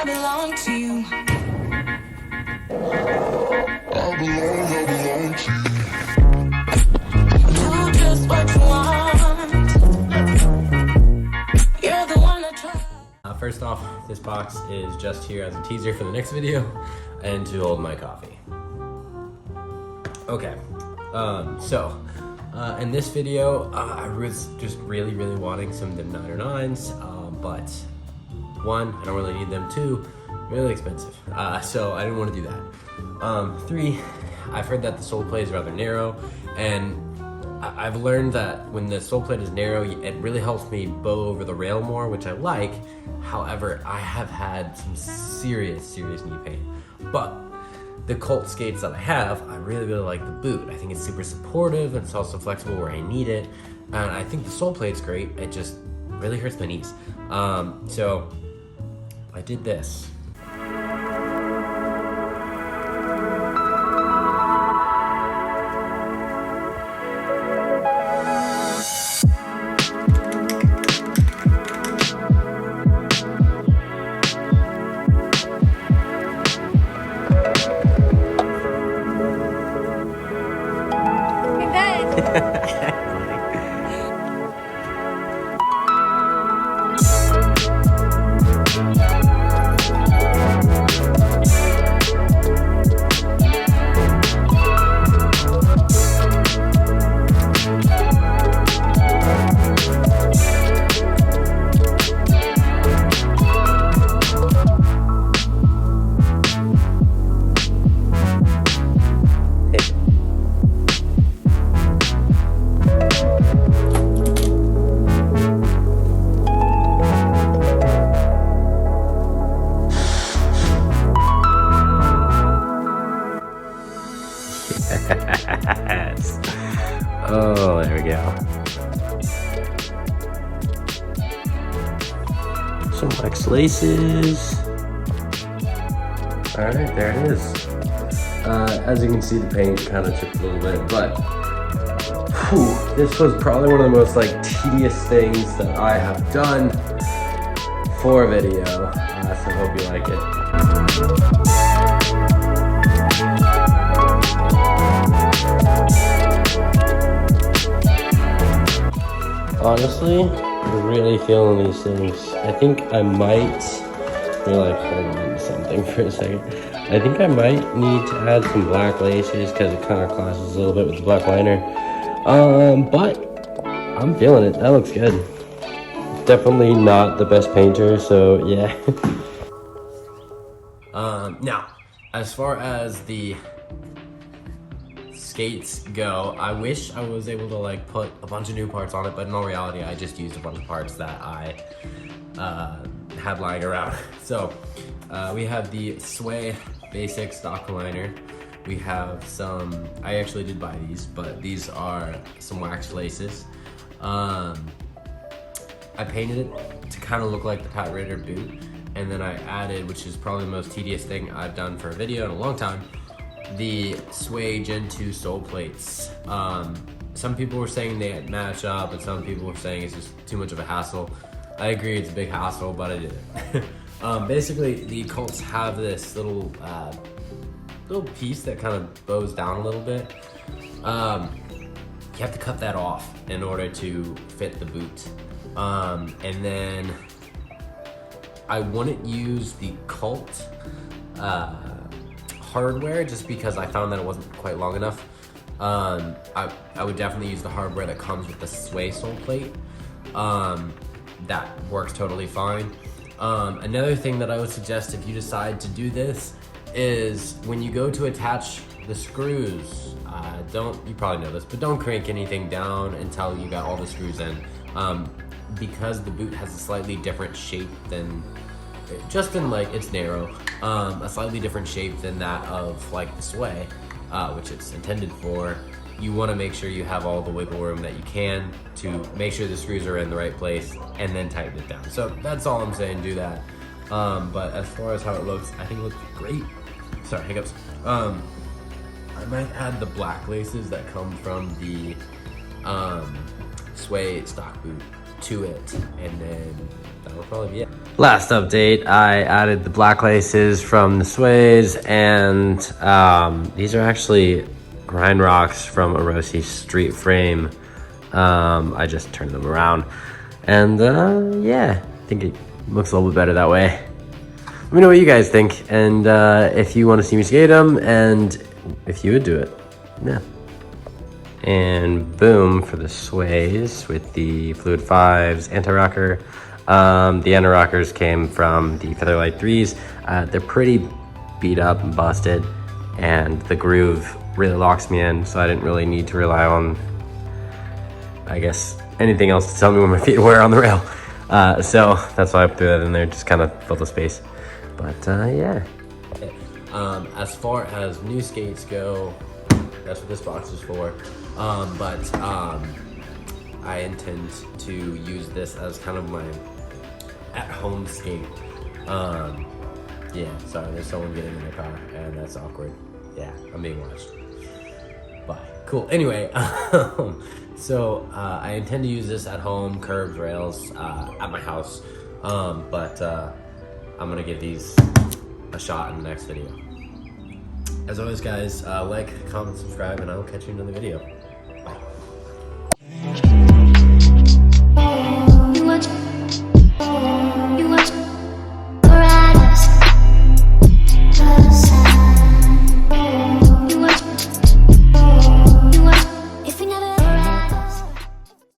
belong to you. I belong to you. Do just what you want. You're the one that tries. First off, this box is just here as a teaser for the next video and to hold my coffee. Okay, in this video, I was just really wanting some of the 909s, but one, I don't really need them. Two, really expensive, so I didn't want to do that. Three, I've heard that the sole plate is rather narrow, and I've learned that when the sole plate is narrow, it really helps me bow over the rail more, which I like. However, I have had some serious knee pain. But the Colt skates that I have, I really like the boot. I think it's super supportive, and it's also flexible where I need it. And I think the sole plate's great. It just really hurts my knees. So I did this. Yes. Oh, there we go. Some wax laces. All right, there it is. As you can see, the paint kind of chipped a little bit, but this was probably one of the most tedious things that I have done for a video. So I hope you like it. Honestly, I'm really feeling these things. I think I might, hold on to something for a second. I think I might need to add some black laces because it kind of clashes a little bit with the black liner. But I'm feeling it. That looks good. Definitely not the best painter, so yeah. Now, as far as the skates go, I wish I was able to put a bunch of new parts on it, but in all reality, I just used a bunch of parts that I had lying around. So we have the Sway basic stock liner. We have some, I actually did buy these, but these are some wax laces. I painted it to kind of look like the Pat Ritter boot, and then I added, which is probably the most tedious thing I've done for a video in a long time, the Sway Gen 2 sole plates. Some people were saying they match up, and some people were saying it's just too much of a hassle. I agree, it's a big hassle, but I did it. Basically, the Colts have this little piece that kind of bows down a little bit. You have to cut that off in order to fit the boot. And then I wouldn't use the Colt hardware just because I found that it wasn't quite long enough. I would definitely use the hardware that comes with the Sway sole plate. That works totally fine. Another thing that I would suggest if you decide to do this is when you go to attach the screws, you probably know this, but don't crank anything down until you got all the screws in. Because the boot has a slightly different shape than, just in it's narrow, a slightly different shape than that of the Sway, which it's intended for. You want to make sure you have all the wiggle room that you can to make sure the screws are in the right place and then tighten it down. So that's all I'm saying, do that. But as far as how it looks, I think it looks great. Sorry, hiccups. I might add the black laces that come from the Sway stock boot to it, and then that'll that'll probably be it. Last update, I added the black laces from the Sways, and these are actually grind rocks from a Rossi Street Frame. I just turned them around, and yeah, I think it looks a little bit better that way. Let me know what you guys think, and if you want to see me skate them, and if you would do it. Yeah. And boom for the Sways with the Fluid 5s anti-rocker. The anti-rockers came from the Featherlight 3s. They're pretty beat up and busted, and the groove really locks me in, so I didn't really need to rely on, I guess, anything else to tell me when my feet were on the rail. So that's why I threw that in there, just kind of fill the space. But yeah. As far as new skates go, that's what this box is for. I intend to use this as kind of my at-home skate. Yeah, sorry, there's someone getting in their car, and that's awkward. Yeah, I'm being watched. Bye. Cool. Anyway, so I intend to use this at home, curbs, rails, at my house. I'm gonna give these a shot in the next video. As always, guys, like, comment, subscribe, and I will catch you in another video. Bye.